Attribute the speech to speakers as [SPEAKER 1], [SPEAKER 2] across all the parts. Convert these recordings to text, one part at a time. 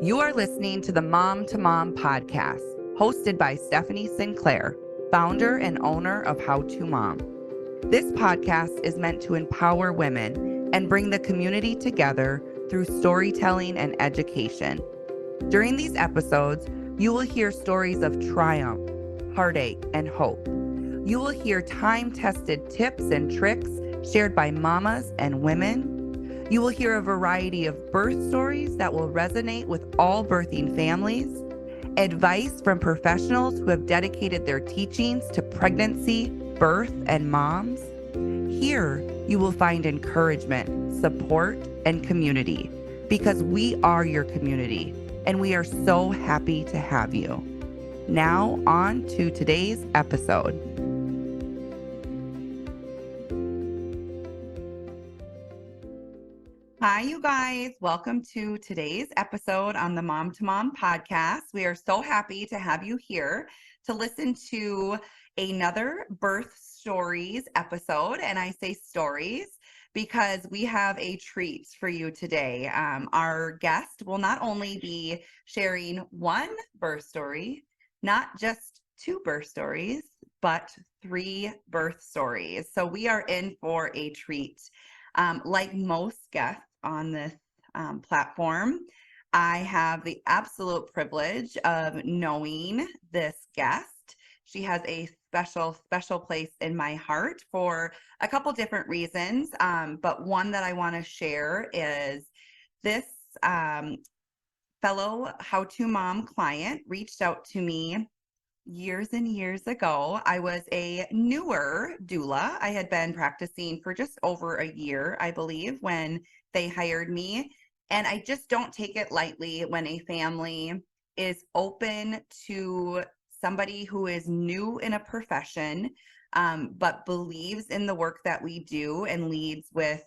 [SPEAKER 1] You are listening to the Mom to Mom podcast, hosted by Stephanie Sinclair, founder and owner of How to Mom. This podcast is meant to empower women and bring the community together through storytelling and education. During these episodes, you will hear stories of triumph, heartache, and hope. You will hear time-tested tips and tricks shared by mamas and women. You will hear a variety of birth stories that will resonate with all birthing families, advice from professionals who have dedicated their teachings to pregnancy, birth, and moms. Here, you will find encouragement, support, and community, because we are your community, and we are so happy to have you. Now, on to today's episode. Hi, you guys. Welcome to today's episode on the Mom to Mom podcast. We are so happy to have you here to listen to another birth stories episode. And I say stories because we have a treat for you today. Our guest will not only be sharing one birth story, not just two birth stories, but three birth stories. So we are in for a treat. Like most guests on this platform, I have the absolute privilege of knowing this guest. She has a special place in my heart for a couple different reasons, but one that I want to share is this fellow How to Mom client reached out to me years and years ago. I was a newer doula. I had been practicing for just over a year, I believe, when they hired me. And I just don't take it lightly when a family is open to somebody who is new in a profession, but believes in the work that we do and leads with,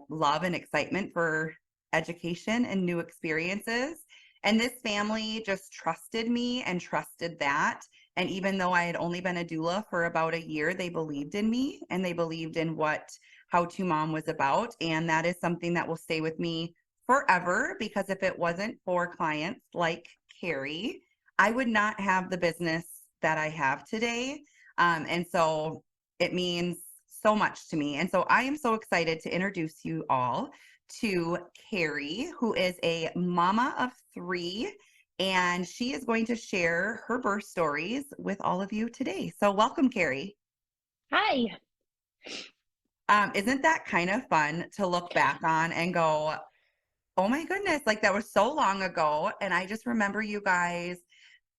[SPEAKER 1] love and excitement for education and new experiences. And this family just trusted me and trusted that. And even though I had only been a doula for about a year, they believed in me and they believed in what How to Mom was about. And that is something that will stay with me forever, because if it wasn't for clients like Kerry, I would not have the business that I have today. And so it means so much to me. And so I am so excited to introduce you all to Kerry, who is a mama of three, and she is going to share her birth stories with all of you today. So welcome, Kerry.
[SPEAKER 2] Hi.
[SPEAKER 1] Isn't that kind of fun to look back on and go, oh my goodness, like that was so long ago. And I just remember you guys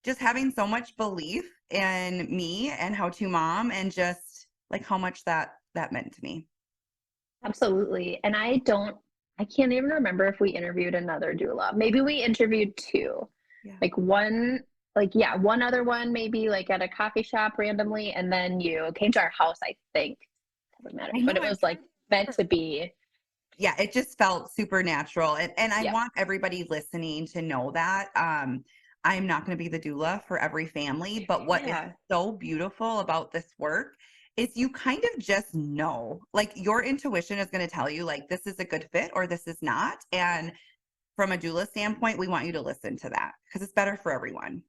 [SPEAKER 1] just having so much belief in me and How to Mom, and just like how much that meant to me.
[SPEAKER 2] Absolutely. And I can't even remember if we interviewed another doula. Maybe we interviewed two.
[SPEAKER 1] Yeah.
[SPEAKER 2] One other one, maybe like at a coffee shop randomly, and then you came to our house, I think. Doesn't matter. But it was like meant to be.
[SPEAKER 1] Yeah, it just felt supernatural. And I
[SPEAKER 2] Yeah.
[SPEAKER 1] want everybody listening to know that I'm not going to be the doula for every family, but what is so beautiful about this work is you kind of just know, like your intuition is going to tell you like this is a good fit or this is not. And from a doula standpoint, we want you to listen to that because it's better for everyone.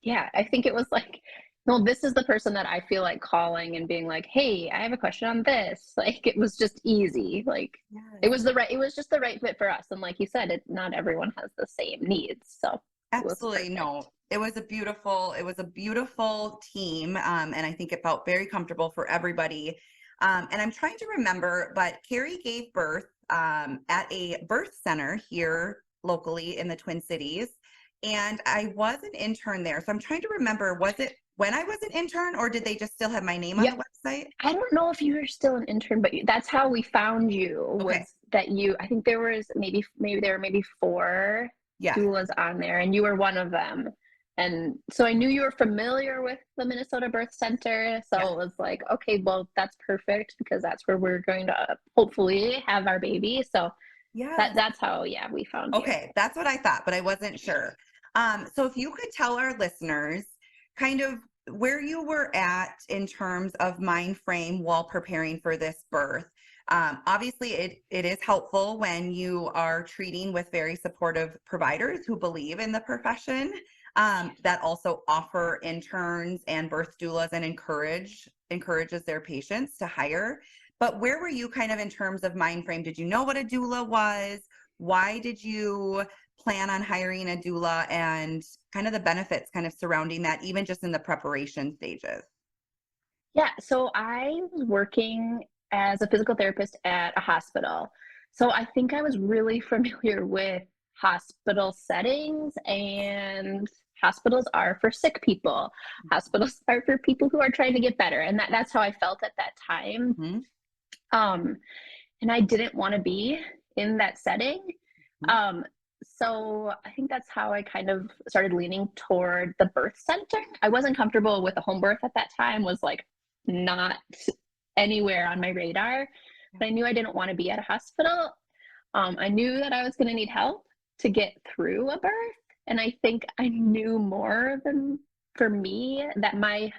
[SPEAKER 2] Yeah, I think it was like, no, this is the person that I feel like calling and being like, hey, I have a question on this. Like it was just easy. Like it was just the right fit for us. And like you said, not everyone has the same needs. So
[SPEAKER 1] absolutely no. It was a beautiful team. And I think it felt very comfortable for everybody. And I'm trying to remember, but Kerry gave birth at a birth center here locally in the Twin Cities. And I was an intern there. So I'm trying to remember, was it when I was an intern, or did they just still have my name on the website?
[SPEAKER 2] I don't know if you were still an intern, but that's how we found you.
[SPEAKER 1] Okay.
[SPEAKER 2] I think there was maybe there were four doulas on there, and you were one of them. And so I knew you were familiar with the Minnesota Birth Center. So it was like, okay, well, that's perfect because that's where we're going to hopefully have our baby. So that's how, we found you.
[SPEAKER 1] Okay, that's what I thought, but I wasn't sure. So if you could tell our listeners kind of where you were at in terms of mind frame while preparing for this birth. Obviously, it is helpful when you are treating with very supportive providers who believe in the profession, that also offer interns and birth doulas and encourages their patients to hire. But where were you kind of in terms of mind frame? Did you know what a doula was? Why did you plan on hiring a doula, and kind of the benefits kind of surrounding that, even just in the preparation stages?
[SPEAKER 2] Yeah, so I was working as a physical therapist at a hospital. So I think I was really familiar with hospital settings, and hospitals are for sick people. Hospitals are for people who are trying to get better. And that's how I felt at that time.
[SPEAKER 1] Mhm.
[SPEAKER 2] Um, and I didn't want to be in that setting.
[SPEAKER 1] Mhm.
[SPEAKER 2] Um, so I think that's how I kind of started leaning toward the birth center. I wasn't comfortable with a home birth at that time, was like not anywhere on my radar, but I knew I didn't want to be at a hospital. I knew that I was going to need help to get through a birth. And I think I knew more than for me that my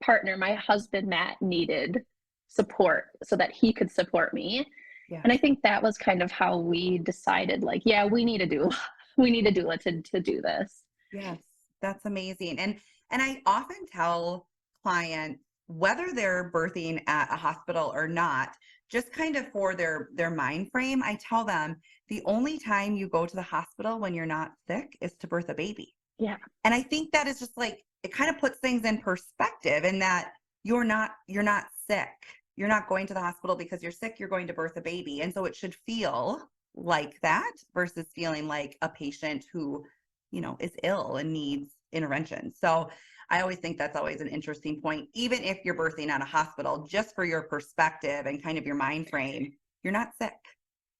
[SPEAKER 2] partner, my husband, Matt, needed support so that he could support me.
[SPEAKER 1] Yeah.
[SPEAKER 2] And I think that was kind of how we decided, like, yeah, we need a doula. We need a doula to do this.
[SPEAKER 1] Yes, that's amazing. And I often tell clients, whether they're birthing at a hospital or not, just kind of for their mind frame, I tell them the only time you go to the hospital when you're not sick is to birth a baby.
[SPEAKER 2] Yeah.
[SPEAKER 1] And I think that is just like, it kind of puts things in perspective, in that you're not sick. You're not going to the hospital because you're sick, you're going to birth a baby. And so it should feel like that versus feeling like a patient who, is ill and needs intervention. So I always think that's always an interesting point, even if you're birthing at a hospital, just for your perspective and kind of your mind frame, you're not sick.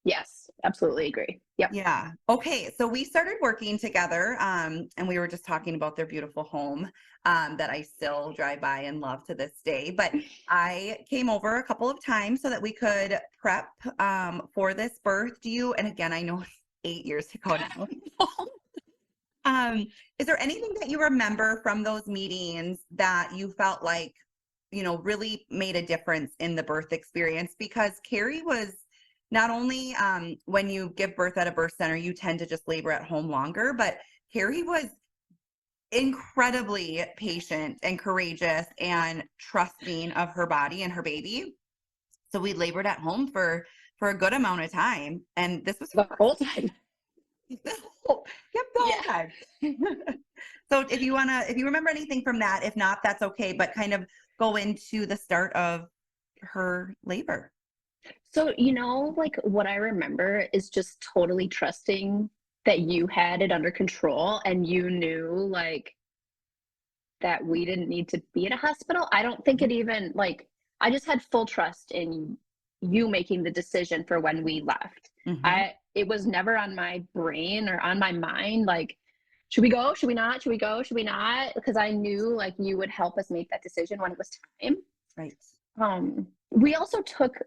[SPEAKER 2] Yes, absolutely agree. Yep.
[SPEAKER 1] Yeah. Okay. So we started working together, and we were just talking about their beautiful home, that I still drive by and love to this day. But I came over a couple of times so that we could prep, for this birth. And again, I know it's 8 years ago now. Is there anything that you remember from those meetings that you felt like, really made a difference in the birth experience? Because Kerry was not only, when you give birth at a birth center, you tend to just labor at home longer, but Kerry was incredibly patient and courageous and trusting of her body and her baby. So we labored at home for a good amount of time, and this was
[SPEAKER 2] The whole time.
[SPEAKER 1] Yep, the whole
[SPEAKER 2] Yeah.
[SPEAKER 1] time. So if you remember anything from that, if not, that's okay, but kind of go into the start of her labor.
[SPEAKER 2] So, like what I remember is just totally trusting that you had it under control and you knew like that we didn't need to be at a hospital. I don't think
[SPEAKER 1] Mhm.
[SPEAKER 2] it even like I just had full trust in you making the decision for when we left.
[SPEAKER 1] Mhm.
[SPEAKER 2] It was never on my brain or on my mind like should we go? Should we not? Should we go? Should we not? Because I knew like you would help us make that decision when it was time.
[SPEAKER 1] Right.
[SPEAKER 2] We also took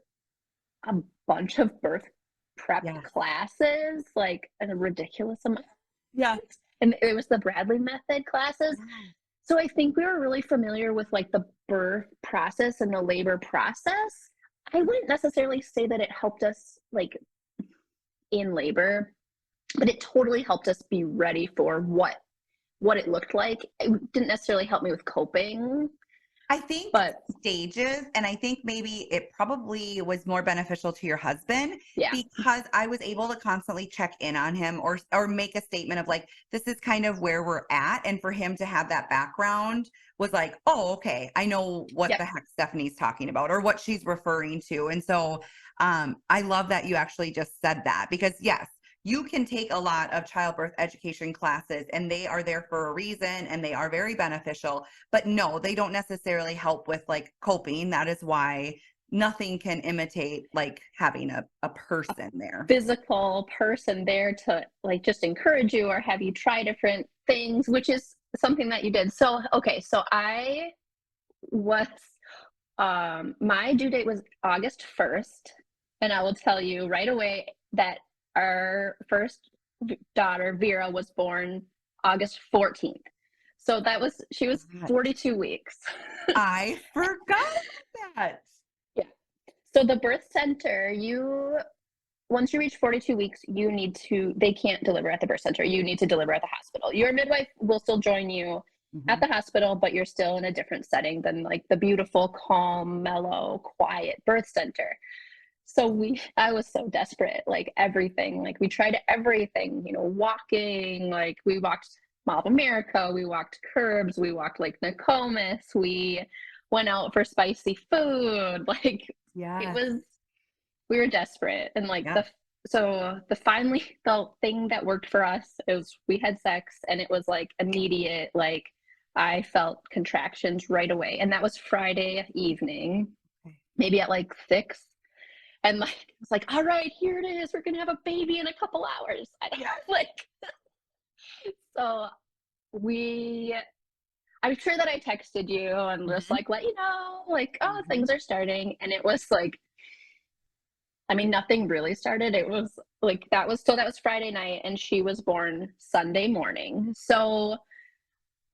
[SPEAKER 2] a bunch of birth prep
[SPEAKER 1] Yeah.
[SPEAKER 2] classes, like a ridiculous amount.
[SPEAKER 1] Yeah.
[SPEAKER 2] And it was the Bradley method classes.
[SPEAKER 1] Yeah.
[SPEAKER 2] So I think we were really familiar with like the birth process and the labor process. I wouldn't necessarily say that it helped us like in labor, but it totally helped us be ready for what it looked like. It didn't necessarily help me with coping,
[SPEAKER 1] I think
[SPEAKER 2] but
[SPEAKER 1] stages, and I think maybe it probably was more beneficial to your husband,
[SPEAKER 2] yeah.
[SPEAKER 1] because I was able to constantly check in on him, or make a statement of like, this is kind of where we're at. And for him to have that background was like, oh, okay, I know what
[SPEAKER 2] Yep.
[SPEAKER 1] the heck Stephanie's talking about or what she's referring to. And so I love that you actually just said that, because yes, you can take a lot of childbirth education classes and they are there for a reason and they are very beneficial, but no, they don't necessarily help with like coping. That is why nothing can imitate like having a person there.
[SPEAKER 2] Physical person there to like just encourage you or have you try different things, which is something that you did. So okay, so I was my due date was August 1st, and I will tell you right away that our first daughter Vera was born August 14th. So she was
[SPEAKER 1] God,
[SPEAKER 2] 42 weeks.
[SPEAKER 1] I forgot that.
[SPEAKER 2] Yeah. So the birth center, once you reach 42 weeks, they can't deliver at the birth center. You need to deliver at the hospital. Your midwife will still join you at the hospital, but you're still in a different setting than like the beautiful, calm, mellow, quiet birth center. So I was so desperate, like everything, like we tried everything, walking, like we walked Mall of America, we walked Curbs, we walked like Nokomis, we went out for spicy food, like we were desperate. And like the thing that worked for us is we had sex, and it was like immediate, like I felt contractions right away. And that was Friday evening, maybe at like 6. And like, it was like, all right, here it is. We're going to have a baby in a couple hours. I don't know, like, so I'm sure that I texted you and just like, let you know, like, oh, things are starting. And it was like, I mean, nothing really started. It was like, that was Friday night, and she was born Sunday morning. So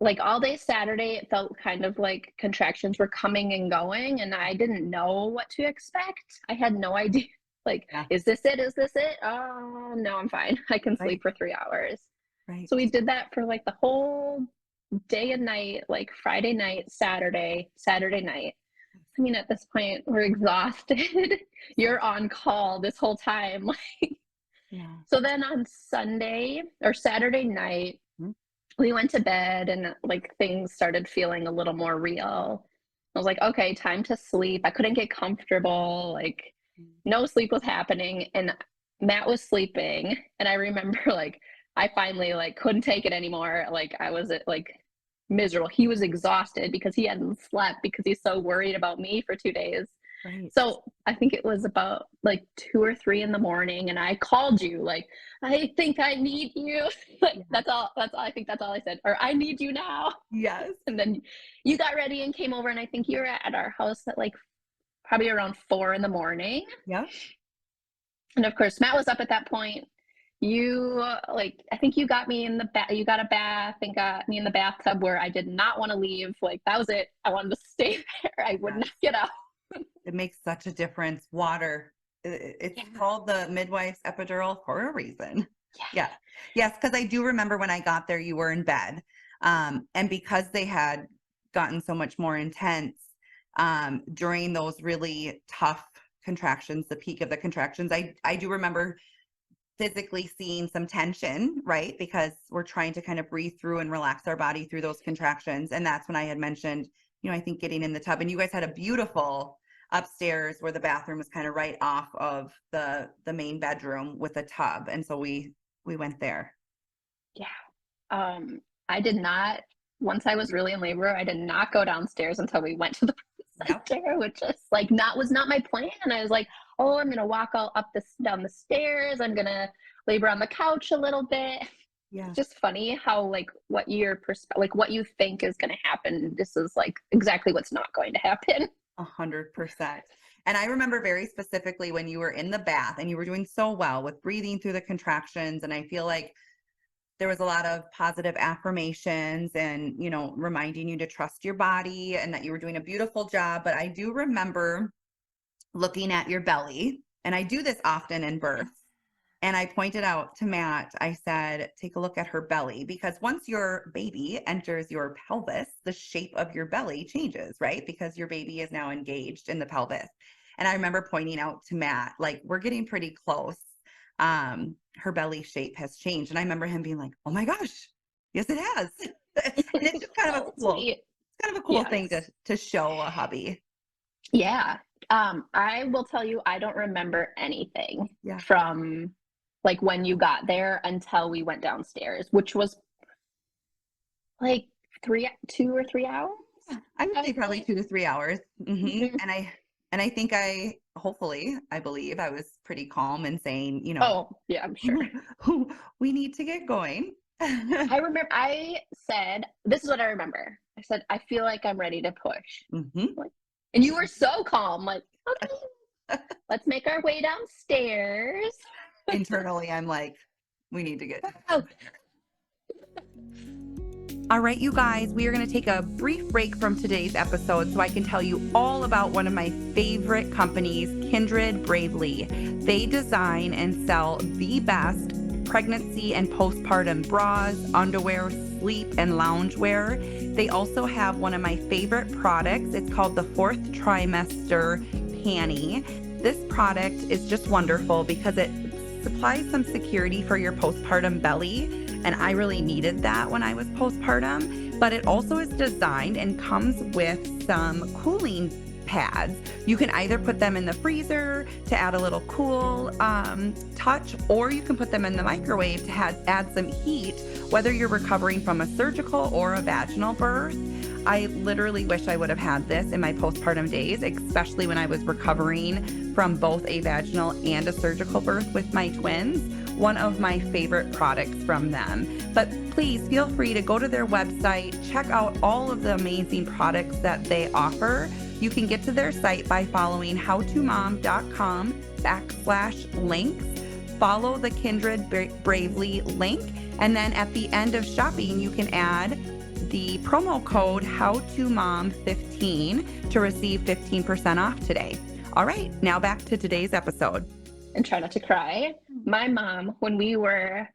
[SPEAKER 2] like all day Saturday, it felt kind of like contractions were coming and going, and I didn't know what to expect. I had no idea. Like, is this it? Is this it? Oh, no, I'm fine. I can sleep for 3 hours.
[SPEAKER 1] Right.
[SPEAKER 2] So we did that for like the whole day and night, like Friday night, Saturday night. I mean, at this point, we're exhausted. You're on call this whole time. So then on Sunday or Saturday night, we went to bed, and like things started feeling a little more real. I was like, okay, time to sleep. I couldn't get comfortable. Like no sleep was happening, and Matt was sleeping. And I remember like, I finally like couldn't take it anymore. Like I was like miserable. He was exhausted because he hadn't slept because he's so worried about me for 2 days. Right. So I think it was about like 2 or 3 in the morning, and I called you like, I think I need you. Like that's all I think that's all I said. Or I need you now. Yes. And then you got ready and came over, and I think you were at our house at like probably around 4 in the morning. Yeah. And of course Matt was up at that point. You like, I think you got me in the you got a bath and got me in the bathtub where I did not want to leave. Like that was it. I wanted to stay there. I would not get out.
[SPEAKER 1] It makes such a difference. Water. It's called the midwife's epidural for a reason. Yeah. Yes, because I do remember when I got there, you were in bed. And because they had gotten so much more intense during those really tough contractions, the peak of the contractions, I do remember physically seeing some tension, right? Because we're trying to kind of breathe through and relax our body through those contractions. And that's when I had mentioned, I think getting in the tub. And you guys had a beautiful upstairs where the bathroom was kind of right off of the main bedroom with a tub. And so we went there. Yeah.
[SPEAKER 2] I did not, once I was really in labor, I did not go downstairs until we went to the center, which is like was not my plan. And I was like, oh, I'm going to walk all down the stairs. I'm going to labor on the couch a little bit. Yeah. It's just funny how like what what you think is going to happen. This is like exactly what's not going to happen.
[SPEAKER 1] 100%. And I remember very specifically when you were in the bath and you were doing so well with breathing through the contractions. And I feel like there was a lot of positive affirmations and, reminding you to trust your body and that you were doing a beautiful job. But I do remember looking at your belly, and I do this often in birth. And I pointed out to Matt, I said, take a look at her belly, because once your baby enters your pelvis, the shape of your belly changes, right? Because your baby is now engaged in the pelvis. And I remember pointing out to Matt, like, we're getting pretty close. Her belly shape has changed. And I remember him being like, oh my gosh, yes, it has. And it's just kind of a cool thing to show a hubby.
[SPEAKER 2] Yeah. I will tell you, I don't remember anything from like when you got there until we went downstairs, which was like 2 or 3 hours.
[SPEAKER 1] I would say probably 2 to 3 hours. Mm-hmm. And I think I believe I was pretty calm and saying,
[SPEAKER 2] oh yeah, I'm sure
[SPEAKER 1] we need to get going.
[SPEAKER 2] I said, this is what I remember. I said, I feel like I'm ready to push. Mm-hmm. And you were so calm, like, okay, let's make our way downstairs.
[SPEAKER 1] Internally, I'm like, we need to get. All right, you guys, we are going to take a brief break from today's episode so I can tell you all about one of my favorite companies, Kindred Bravely. They design and sell the best pregnancy and postpartum bras, underwear, sleep, and loungewear. They also have one of my favorite products. It's called the Fourth Trimester Panty. This product is just wonderful because it supplies some security for your postpartum belly. And I really needed that when I was postpartum, but it also is designed and comes with some cooling pads. You can either put them in the freezer to add a little cool touch, or you can put them in the microwave to add some heat, whether you're recovering from a surgical or a vaginal birth. I literally wish I would have had this in my postpartum days, especially when I was recovering from both a vaginal and a surgical birth with my twins. One of my favorite products from them. But please feel free to go to their website, check out all of the amazing products that they offer. You can get to their site by following howtomom.com/links. Follow the Kindred Bravely link. And then at the end of shopping, you can add the promo code howtomom15 to receive 15% off today. All right, now back to today's episode.
[SPEAKER 2] And try not to cry. My mom, when we were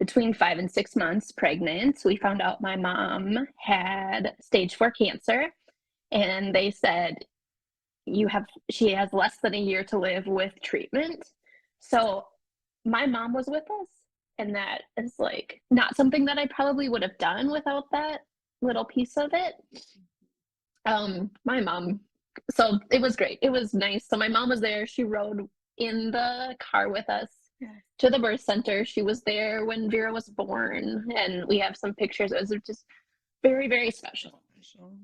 [SPEAKER 2] between 5 and 6 months pregnant, we found out my mom had stage 4 cancer. And they said, she has less than a year to live with treatment. So my mom was with us. And that is like not something that I probably would have done without that little piece of it. My mom, so it was great. It was nice. So my mom was there. She rode in the car with us to the birth center. She was there when Vera was born, and we have some pictures. It was just very, very special.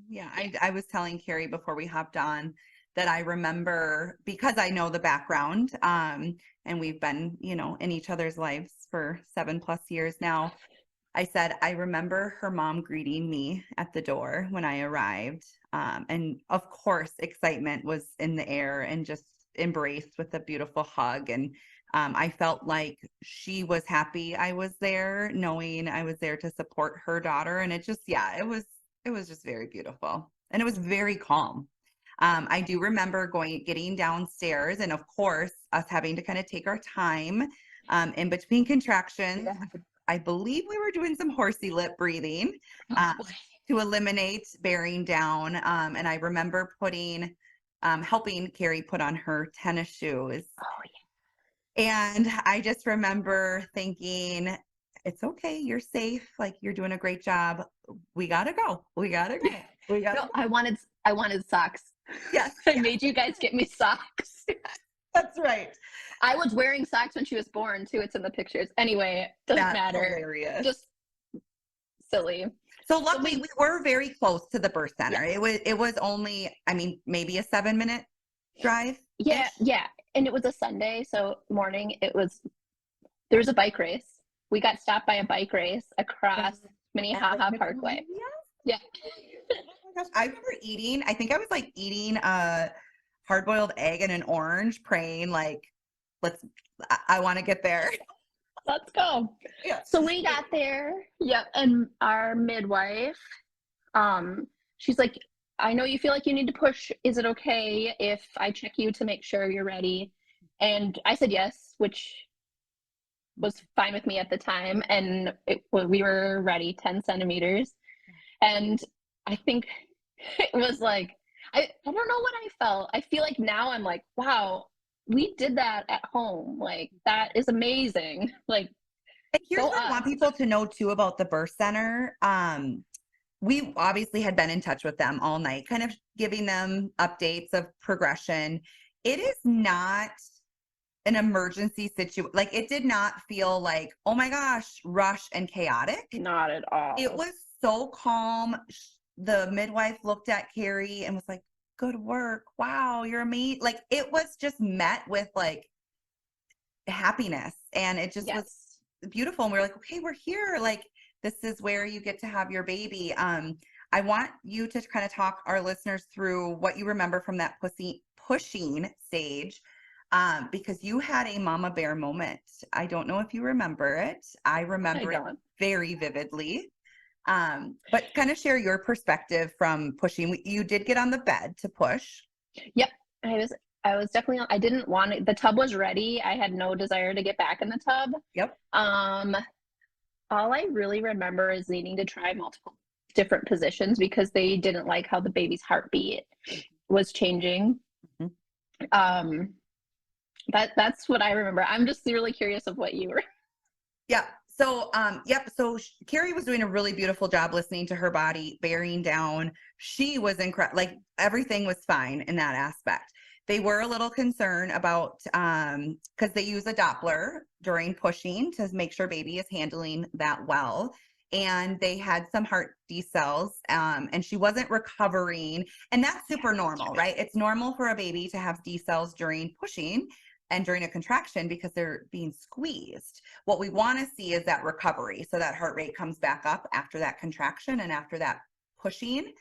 [SPEAKER 1] Yeah, I was telling Kerry before we hopped on that I remember, because I know the background, and we've been, in each other's lives for 7+ years now. I said, I remember her mom greeting me at the door when I arrived. And of course, excitement was in the air and just embraced with a beautiful hug. And I felt like she was happy I was there, knowing I was there to support her daughter. And it just, it was just very beautiful. And it was very calm. I do remember getting downstairs, and of course, us having to kind of take our time in between contractions. Yeah. I believe we were doing some horsey lip breathing to eliminate bearing down. And I remember helping Kerry put on her tennis shoes.
[SPEAKER 2] Oh, yeah.
[SPEAKER 1] And I just remember thinking, it's okay. You're safe. Like, you're doing a great job. We gotta go.
[SPEAKER 2] No, I wanted socks.
[SPEAKER 1] Yes.
[SPEAKER 2] I made you guys get me socks.
[SPEAKER 1] That's right.
[SPEAKER 2] I was wearing socks when she was born too. It's in the pictures. Anyway, doesn't matter.
[SPEAKER 1] Hilarious.
[SPEAKER 2] Just silly.
[SPEAKER 1] So luckily we were very close to the birth center. Yes. It was only, maybe a 7-minute drive.
[SPEAKER 2] Yeah. And it was a Sunday, so morning. there was a bike race. We got stopped by a bike race across Minnehaha Parkway. Yeah.
[SPEAKER 1] Oh my gosh. I remember I think I was eating a hard-boiled egg and an orange, praying I want to get there.
[SPEAKER 2] Let's go. Yeah. So we got there. Yep. And our midwife, she's like, I know you feel like you need to push. Is it okay if I check you to make sure you're ready? And I said yes, which was fine with me at the time. And we were ready, 10 centimeters. And I think it was I don't know what I felt. I feel like now I'm like, wow, we did that at home. That is amazing.
[SPEAKER 1] And here's what I want people to know too about the birth center. We obviously had been in touch with them all night, kind of giving them updates of progression. It is not an emergency situation. It did not feel like, oh my gosh, rush and chaotic.
[SPEAKER 2] Not at all.
[SPEAKER 1] It was so calm. The midwife looked at Kerry and was like, good work. Wow, you're amazing. It was just met with happiness, and it just was beautiful. And we were like, okay, we're here. This is where you get to have your baby. I want you to kind of talk our listeners through what you remember from that pushing stage, because you had a mama bear moment. I don't know if you remember it. I remember it very vividly. But kind of share your perspective from pushing. You did get on the bed to push.
[SPEAKER 2] Yep. I was definitely, I didn't want it. The tub was ready. I had no desire to get back in the tub.
[SPEAKER 1] Yep.
[SPEAKER 2] All I really remember is needing to try multiple different positions because they didn't like how the baby's heartbeat was changing. Mm-hmm. That's what I remember. I'm just really curious of what you were.
[SPEAKER 1] Yeah. So, So Kerry was doing a really beautiful job listening to her body, bearing down. She was incredible. Like everything was fine in that aspect. They were a little concerned about, because they use a Doppler during pushing to make sure baby is handling that well. And they had some heart decels, and she wasn't recovering. And that's super normal, right? It's normal for a baby to have decels during pushing and during a contraction because they're being squeezed. What we want to see is that recovery. So that heart rate comes back up after that contraction and after that pushing.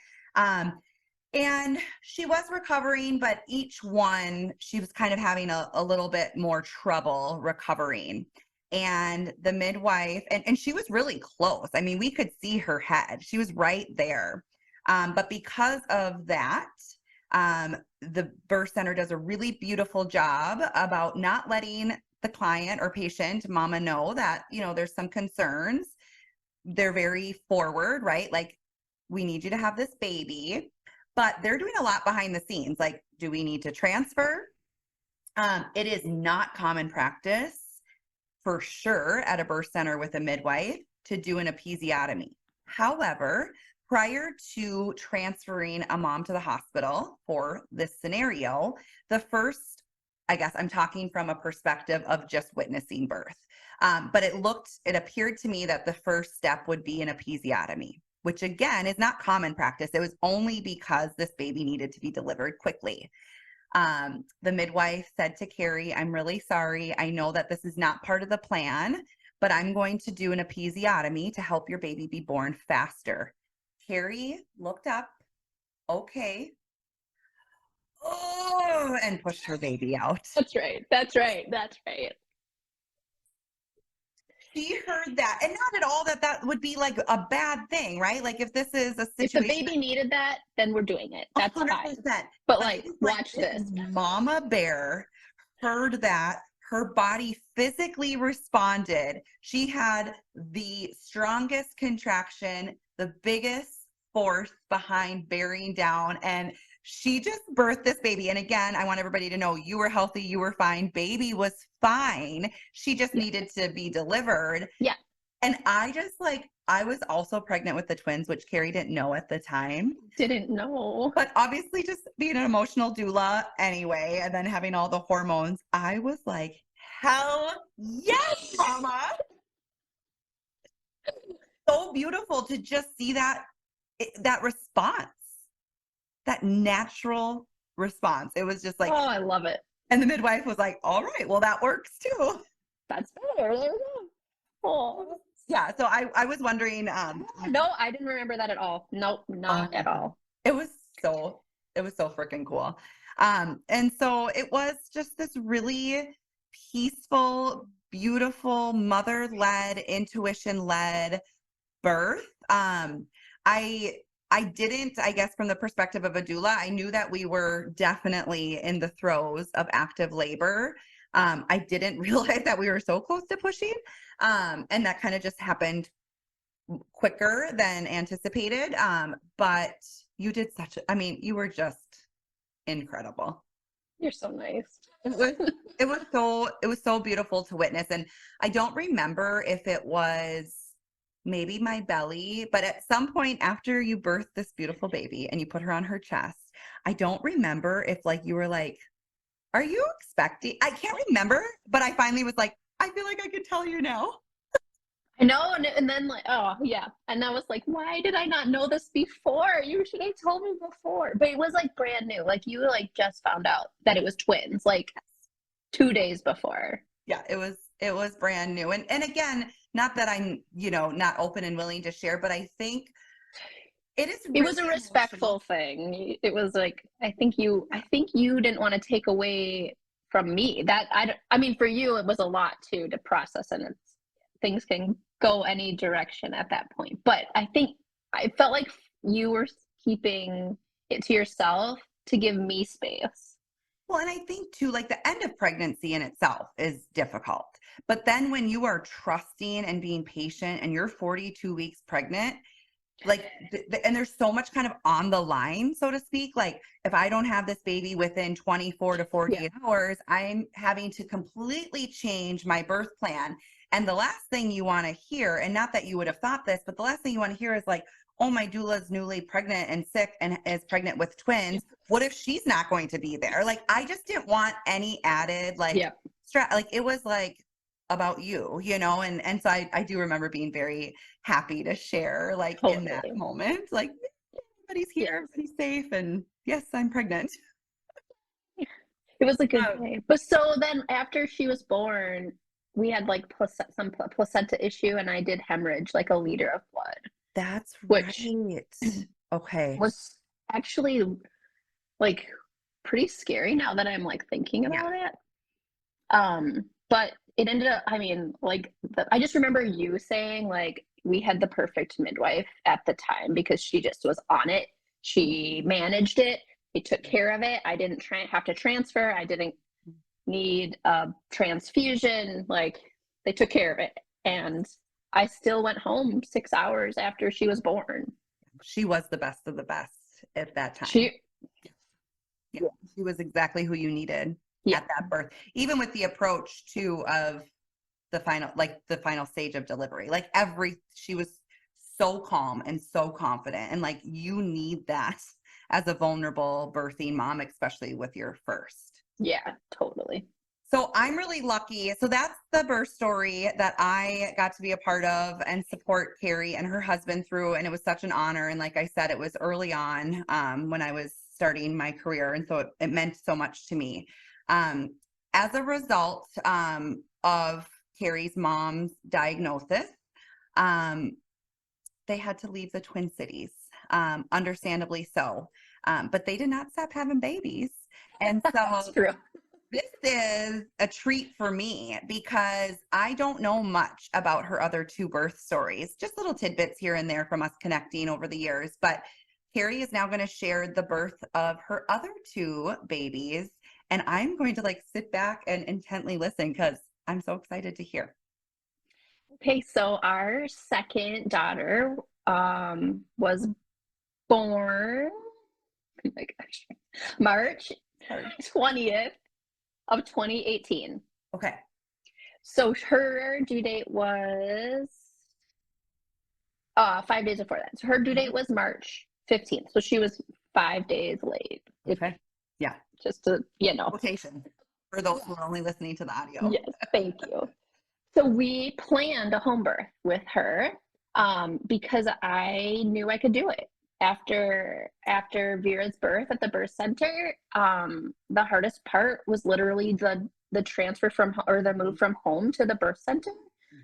[SPEAKER 1] And she was recovering, but each one, she was kind of having a little bit more trouble recovering. And the midwife, and she was really close. I mean, we could see her head. She was right there. But because of that, the birth center does a really beautiful job about not letting the client or patient, mama, know that, there's some concerns. They're very forward, right? Like, we need you to have this baby, but they're doing a lot behind the scenes. Like, do we need to transfer? It is not common practice for sure at a birth center with a midwife to do an episiotomy. However, prior to transferring a mom to the hospital for this scenario, the first, I guess I'm talking from a perspective of just witnessing birth, but it appeared to me that the first step would be an episiotomy, which again is not common practice. It was only because this baby needed to be delivered quickly. The midwife said to Kerry, "I'm really sorry. I know that this is not part of the plan, but I'm going to do an episiotomy to help your baby be born faster." Kerry looked up, okay, oh, and pushed her baby out.
[SPEAKER 2] That's right. That's right. That's right.
[SPEAKER 1] She heard that, and not at all that would be like a bad thing, right? Like if this is a situation,
[SPEAKER 2] if the baby needed that, then we're doing it. That's 100%. Fine. But like, watch this.
[SPEAKER 1] Mama bear heard that. Her body physically responded. She had the strongest contraction, the biggest force behind bearing down, and she just birthed this baby. And again, I want everybody to know you were healthy, you were fine, baby was fine. She just needed to be delivered.
[SPEAKER 2] Yeah.
[SPEAKER 1] And I was also pregnant with the twins, which Kerry didn't know at the time.
[SPEAKER 2] Didn't know.
[SPEAKER 1] But obviously just being an emotional doula anyway, and then having all the hormones, I was like, hell yes, mama. So beautiful to just see that response, that natural response. It was just like,
[SPEAKER 2] oh, I love it.
[SPEAKER 1] And the midwife was like, all right, well, that works too.
[SPEAKER 2] That's better. There we go. Oh.
[SPEAKER 1] Yeah. So I was wondering.
[SPEAKER 2] No, I didn't remember that at all. Nope, not at all.
[SPEAKER 1] It was so freaking cool. And so it was just this really peaceful, beautiful, mother-led, intuition-led birth. I didn't, I guess from the perspective of a doula, I knew that we were definitely in the throes of active labor. I didn't realize that we were so close to pushing. And that kind of just happened quicker than anticipated. But you did you were just incredible.
[SPEAKER 2] You're so nice.
[SPEAKER 1] It was so beautiful to witness. And I don't remember if it was maybe my belly, but at some point after you birthed this beautiful baby and you put her on her chest, I don't remember if you were like, are you expecting? I can't remember, but I finally was like, I feel like I could tell you now.
[SPEAKER 2] I know, and then oh yeah, and I was like, why did I not know this before? You should have told me before. But it was brand new. You just found out that it was twins 2 days before.
[SPEAKER 1] Yeah, it was brand new. And again, not that I'm, not open and willing to share, but I think it is really
[SPEAKER 2] it was a respectful thing. It was I think you didn't want to take away from me that I mean, for you, it was a lot too to process, and things can go any direction at that point. But I think I felt like you were keeping it to yourself to give me space.
[SPEAKER 1] Well, and I think too, like the end of pregnancy in itself is difficult. But then when you are trusting and being patient and you're 42 weeks pregnant, like, and there's so much kind of on the line, so to speak. Like, if I don't have this baby within 24 to 48 hours, I'm having to completely change my birth plan. And the last thing you want to hear, and not that you would have thought this, but the last thing you want to hear is like, oh, my doula's newly pregnant and sick and is pregnant with twins. What if she's not going to be there? Like, I just didn't want any added, like, stress. Like, it was like about you, you know? And so I do remember being very happy to share, like, in that moment, like, everybody's here, everybody's safe, and yes, I'm pregnant.
[SPEAKER 2] It was a good day. But so then after she was born, we had like some placenta issue, and I did hemorrhage like a liter of blood.
[SPEAKER 1] That's right. Okay.
[SPEAKER 2] Was actually like pretty scary now that I'm like thinking about it. But it ended up, I mean, like I just remember you saying like we had the perfect midwife at the time because she just was on it. She managed it. They took care of it. I didn't have to transfer. I didn't need a transfusion. Like they took care of it. And I still went home 6 hours after she was born.
[SPEAKER 1] She was the best of the best at that time.
[SPEAKER 2] She
[SPEAKER 1] was exactly who you needed at that birth. Even with the approach too of the final stage of delivery. Like she was so calm and so confident. And like you need that as a vulnerable birthing mom, especially with your first.
[SPEAKER 2] Yeah, totally.
[SPEAKER 1] So I'm really lucky. So that's the birth story that I got to be a part of and support Kerry and her husband through. And it was such an honor. And like I said, it was early on when I was starting my career. And so it meant so much to me. As a result of Kerry's mom's diagnosis, they had to leave the Twin Cities, understandably so. But they did not stop having babies. And so
[SPEAKER 2] that's true.
[SPEAKER 1] This is a treat for me because I don't know much about her other two birth stories, just little tidbits here and there from us connecting over the years. But Kerry is now going to share the birth of her other two babies. And I'm going to like sit back and intently listen because I'm so excited to hear.
[SPEAKER 2] Okay, so our second daughter was born, oh my gosh, March 20th of 2018.
[SPEAKER 1] Okay.
[SPEAKER 2] So her due date was 5 days before that. So her due date was March 15th. So she was 5 days late.
[SPEAKER 1] Okay. Yeah.
[SPEAKER 2] Just to,
[SPEAKER 1] Quotation for those who are only listening to the audio.
[SPEAKER 2] Yes, thank you. So we planned a home birth with her because I knew I could do it. After Vera's birth at the birth center, the hardest part was literally the transfer the move from home to the birth center.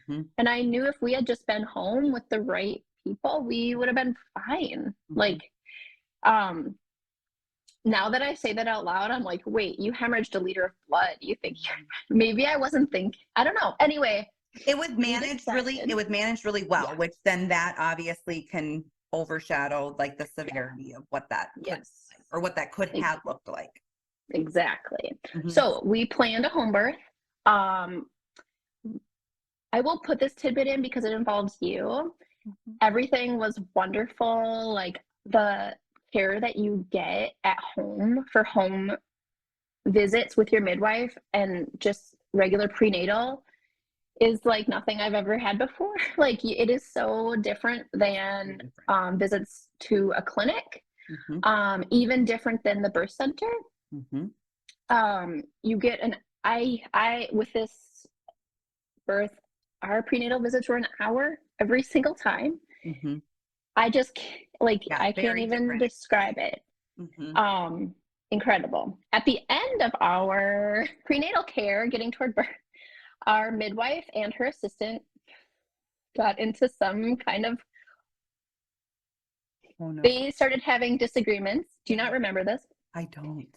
[SPEAKER 2] Mm-hmm. And I knew if we had just been home with the right people, we would have been fine. Mm-hmm. Like, now that I say that out loud, I'm like, wait, you hemorrhaged a liter of blood. You think maybe I wasn't thinking, I don't know. Anyway,
[SPEAKER 1] it was managed really well, which then that obviously can overshadow like the severity of what that what that could have looked like.
[SPEAKER 2] Exactly. Mm-hmm. So we planned a home birth. I will put this tidbit in because it involves you. Mm-hmm. Everything was wonderful. Like the care that you get at home for home visits with your midwife and just regular prenatal is like nothing I've ever had before. Like it is so different than visits to a clinic, mm-hmm. Even different than the birth center. Mm-hmm. You get I with this birth, our prenatal visits were an hour every single time. Mm-hmm. I just I can't even describe it. Mm-hmm. Incredible. At the end of our prenatal care, getting toward birth, our midwife and her assistant got into some kind of, they started having disagreements. Do you not remember this?
[SPEAKER 1] I don't.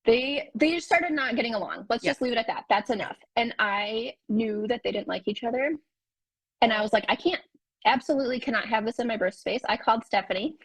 [SPEAKER 2] They just started not getting along. Let's
[SPEAKER 1] Yes.
[SPEAKER 2] just leave it at that. That's enough. And I knew that they didn't like each other. And I was like, I absolutely cannot have this in my birth space. I called Stephanie,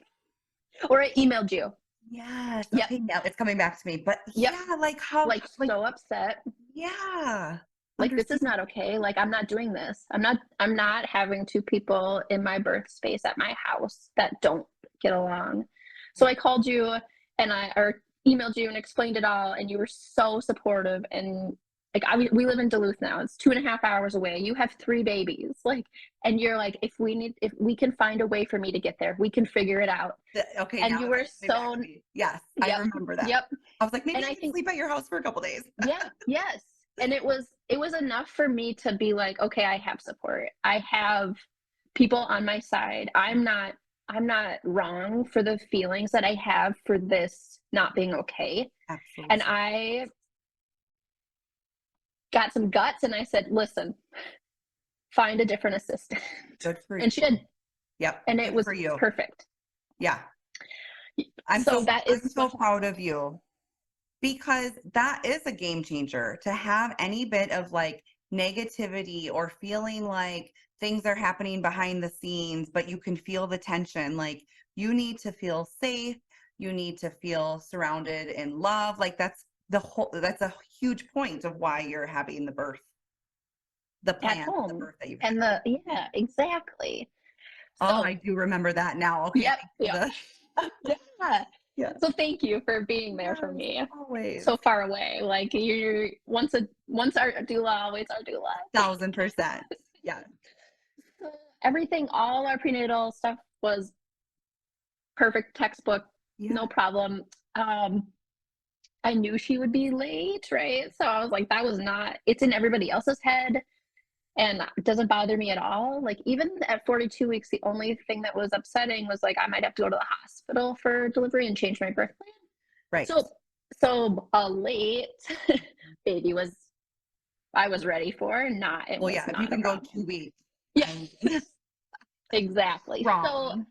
[SPEAKER 2] or I emailed you.
[SPEAKER 1] Yes.
[SPEAKER 2] Yep.
[SPEAKER 1] Okay, now it's coming back to me. But
[SPEAKER 2] Yep.
[SPEAKER 1] yeah, like how
[SPEAKER 2] like so upset.
[SPEAKER 1] Yeah.
[SPEAKER 2] Like, this is not okay. Like, I'm not doing this. I'm not having two people in my birth space at my house that don't get along. So I called you and or emailed you and explained it all, and you were so supportive. And like, we live in Duluth now. It's 2.5 hours away. You have 3 babies. Like, and you're like, if we can find a way for me to get there, we can figure it out.
[SPEAKER 1] Okay.
[SPEAKER 2] And you were so,
[SPEAKER 1] yes,
[SPEAKER 2] yep,
[SPEAKER 1] I remember that.
[SPEAKER 2] Yep.
[SPEAKER 1] I was like, maybe
[SPEAKER 2] and
[SPEAKER 1] I can sleep at your house for a couple days.
[SPEAKER 2] Yeah. Yes. And it was enough for me to be like, okay, I have support. I have people on my side. I'm not wrong for the feelings that I have for this not being okay.
[SPEAKER 1] Absolutely.
[SPEAKER 2] And I got some guts and I said, listen, find a different assistant.
[SPEAKER 1] Good for you.
[SPEAKER 2] And she did.
[SPEAKER 1] Yep.
[SPEAKER 2] And it was
[SPEAKER 1] for you.
[SPEAKER 2] Perfect.
[SPEAKER 1] Yeah. I'm so proud of you, because that is a game changer, to have any bit of like negativity or feeling like things are happening behind the scenes, but you can feel the tension. Like, you need to feel safe. You need to feel surrounded in love. Like, that's a huge point of why you're having the birth, the plan,
[SPEAKER 2] at home.
[SPEAKER 1] the birth that you've
[SPEAKER 2] had. And yeah, exactly.
[SPEAKER 1] Oh, I do remember that now. Okay.
[SPEAKER 2] Yep. Yeah.
[SPEAKER 1] Yeah.
[SPEAKER 2] So thank you for being there for me.
[SPEAKER 1] Always.
[SPEAKER 2] So far away. Like, you're once our doula, always our doula.
[SPEAKER 1] 1000%. Yeah.
[SPEAKER 2] Everything, all our prenatal stuff was perfect, textbook, no problem. I knew she would be late, right? So I was like, it's in everybody else's head. And it doesn't bother me at all. Like, even at 42 weeks, the only thing that was upsetting was like, I might have to go to the hospital for delivery and change my birth plan.
[SPEAKER 1] Right.
[SPEAKER 2] So a late baby I was ready for. Not, it
[SPEAKER 1] well,
[SPEAKER 2] was
[SPEAKER 1] yeah,
[SPEAKER 2] not
[SPEAKER 1] you can go
[SPEAKER 2] problem.
[SPEAKER 1] 2 weeks.
[SPEAKER 2] Yeah. Exactly.
[SPEAKER 1] Wrong.
[SPEAKER 2] So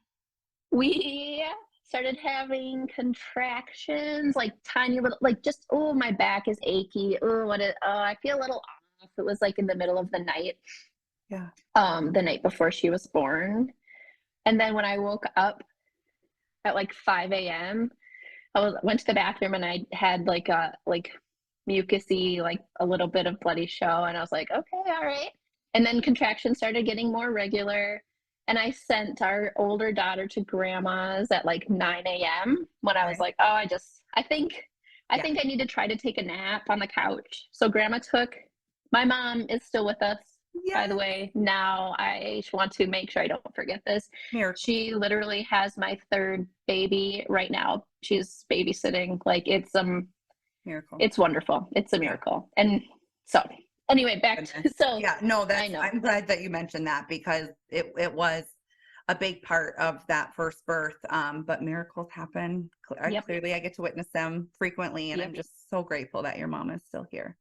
[SPEAKER 2] we started having contractions, like tiny little, like just, oh, my back is achy. Oh, I feel a little off. It was like in the middle of the night.
[SPEAKER 1] Yeah.
[SPEAKER 2] The night before she was born. And then when I woke up at like 5 a.m., went to the bathroom and I had like a mucusy, like a little bit of bloody show. And I was like, okay, all right. And then contractions started getting more regular. And I sent our older daughter to grandma's at like 9 a.m. when I was like, oh, I think I need to try to take a nap on the couch. So my mom is still with us, by the way. Now I want to make sure I don't forget this.
[SPEAKER 1] Miracle.
[SPEAKER 2] She literally has my 3rd baby right now. She's babysitting. Like, it's
[SPEAKER 1] miracle.
[SPEAKER 2] It's wonderful. It's a miracle. And so anyway,
[SPEAKER 1] I'm glad that you mentioned that, because it was a big part of that first birth. But miracles happen. Clearly I get to witness them frequently, and I'm just so grateful that your mom is still here.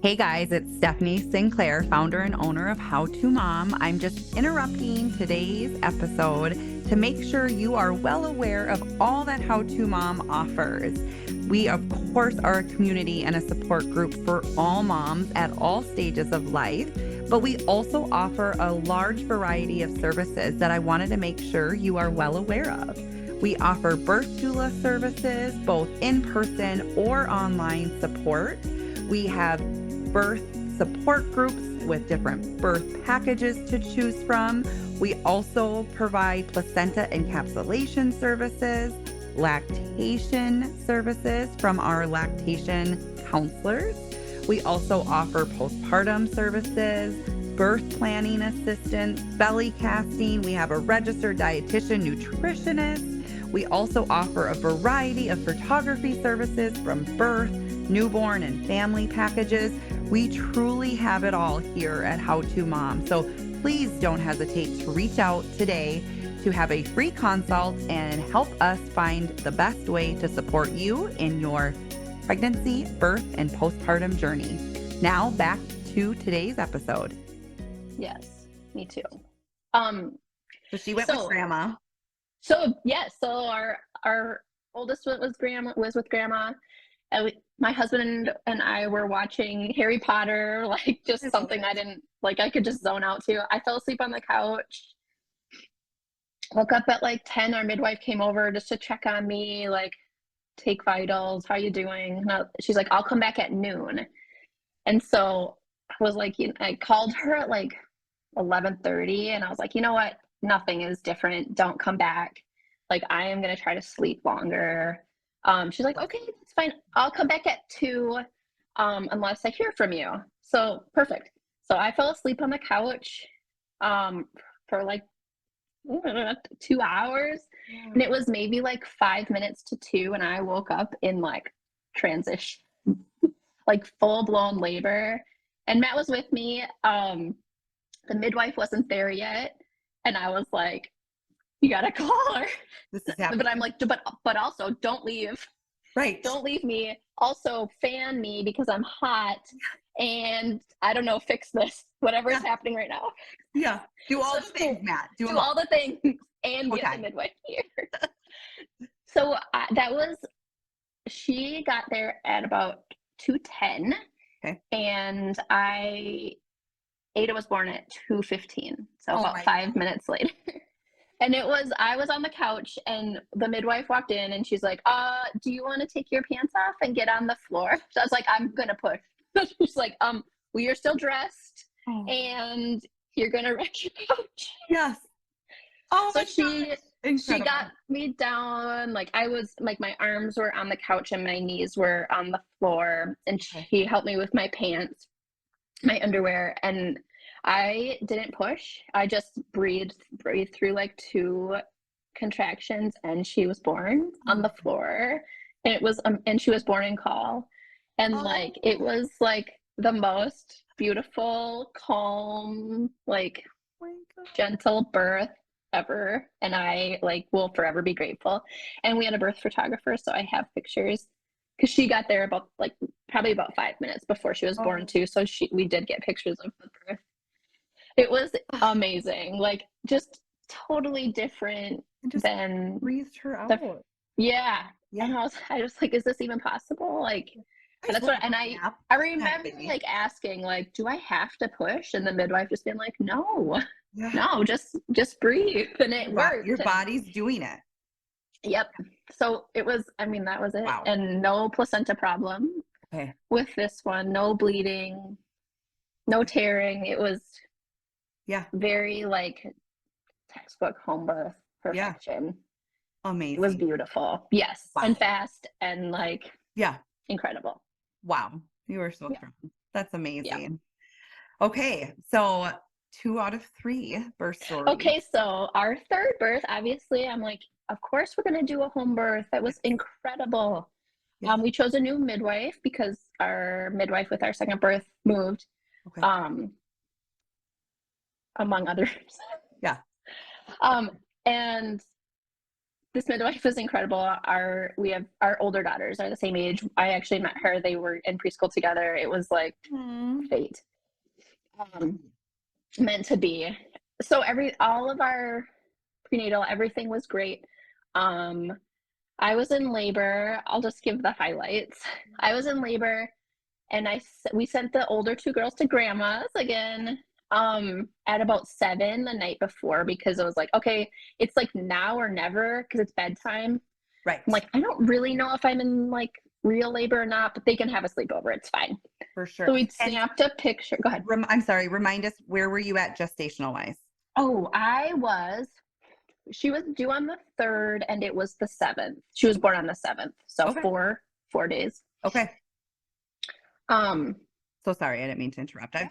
[SPEAKER 1] Hey guys, it's Stephanie Sinclair, founder and owner of How to Mom. I'm just interrupting today's episode to make sure you are well aware of all that How to Mom offers. We, of course, are a community and a support group for all moms at all stages of life, but we also offer a large variety of services that I wanted to make sure you are well aware of. We offer birth doula services, both in person or online support. We have birth support groups with different birth packages to choose from. We also provide placenta encapsulation services, lactation services from our lactation counselors. We also offer postpartum services, birth planning assistance, belly casting. We have a registered dietitian, nutritionist. We also offer a variety of photography services, from birth, newborn, and family packages. We truly have it all here at How to Mom. So please don't hesitate to reach out today to have a free consult and help us find the best way to support you in your pregnancy, birth, and postpartum journey. Now back to today's episode.
[SPEAKER 2] Yes, me too.
[SPEAKER 1] So she went with grandma.
[SPEAKER 2] So our oldest was with grandma, my husband and I were watching Harry Potter, like just something I didn't like, I could just zone out to. I fell asleep on the couch. Woke up at like 10. Our midwife came over just to check on me, like take vitals. How you doing? She's like, I'll come back at noon. And so I was like, I called her at like 11:30, and I was like, you know what? Nothing is different. Don't come back. Like, I am going to try to sleep longer. She's like, okay, that's fine. I'll come back at 2, unless I hear from you. So perfect. So I fell asleep on the couch, for like 2 hours, and it was maybe like 5 minutes to 2, and I woke up in like transition, like full blown labor. And Matt was with me. The midwife wasn't there yet, and I was like, you gotta call her.
[SPEAKER 1] This is happening.
[SPEAKER 2] But I'm like, but also don't leave.
[SPEAKER 1] Right.
[SPEAKER 2] Don't leave me. Also fan me because I'm hot, and I don't know, fix this, whatever is happening right now.
[SPEAKER 1] Yeah. Do all the things, Matt.
[SPEAKER 2] Do all the things and get the midwife here. So she got there at about 2:10.
[SPEAKER 1] Okay.
[SPEAKER 2] And Ada was born at 2:15. So about 5 minutes later. And I was on the couch, and the midwife walked in, and she's like, do you want to take your pants off and get on the floor? So I was like, I'm going to push. She's like, well, you're still dressed, and you're going to wreck your couch.
[SPEAKER 1] Yes. Oh,
[SPEAKER 2] so she got me down. Like, I was like, my arms were on the couch and my knees were on the floor, and she helped me with my pants, my underwear, and I didn't push. I just breathed through like 2 contractions, and she was born on the floor. And it was and she was born in call, and like it was like the most beautiful, calm, like gentle birth ever. And I like will forever be grateful. And we had a birth photographer, so I have pictures, because she got there probably about 5 minutes before she was born too. So we did get pictures of the birth. It was amazing, like just totally different than
[SPEAKER 1] breathed her out.
[SPEAKER 2] Yeah. And I was like, is this even possible? Like, that's what, and I remember like asking, like, do I have to push? And the midwife just being like, no, just breathe. And it worked.
[SPEAKER 1] Your body's doing it.
[SPEAKER 2] Yep. So it was, that was it.
[SPEAKER 1] Wow.
[SPEAKER 2] And no placenta problem with this one, no bleeding, no tearing. It was very like textbook home birth perfection.
[SPEAKER 1] Amazing.
[SPEAKER 2] It was beautiful. Yes. Wow. And fast and like, incredible.
[SPEAKER 1] Wow. You were so strong. That's amazing. Yeah. Okay. So 2 out of 3 birth stories. Okay.
[SPEAKER 2] So our third birth, obviously, I'm like, of course we're going to do a home birth. That was incredible. Yeah. We chose a new midwife because our midwife with our second birth moved. Okay. Among others.
[SPEAKER 1] Yeah.
[SPEAKER 2] And this midwife is incredible. Our older daughters are the same age. I actually met her. They were in preschool together. It was like fate. Meant to be. So all of our prenatal, everything was great. I was in labor. I'll just give the highlights. I was in labor, and we sent the older 2 girls to grandma's again. At about 7 the night before, because it was like, okay, it's like now or never, because it's bedtime.
[SPEAKER 1] Right.
[SPEAKER 2] I'm like, I don't really know if I'm in like real labor or not, but they can have a sleepover. It's fine.
[SPEAKER 1] For sure.
[SPEAKER 2] So we snapped a picture. Go ahead.
[SPEAKER 1] I'm sorry. Remind us, where were you at gestational wise?
[SPEAKER 2] Oh, she was due on the 3rd, and it was the 7th. She was born on the 7th. So 4 days.
[SPEAKER 1] Okay. So sorry. I didn't mean to interrupt.
[SPEAKER 2] I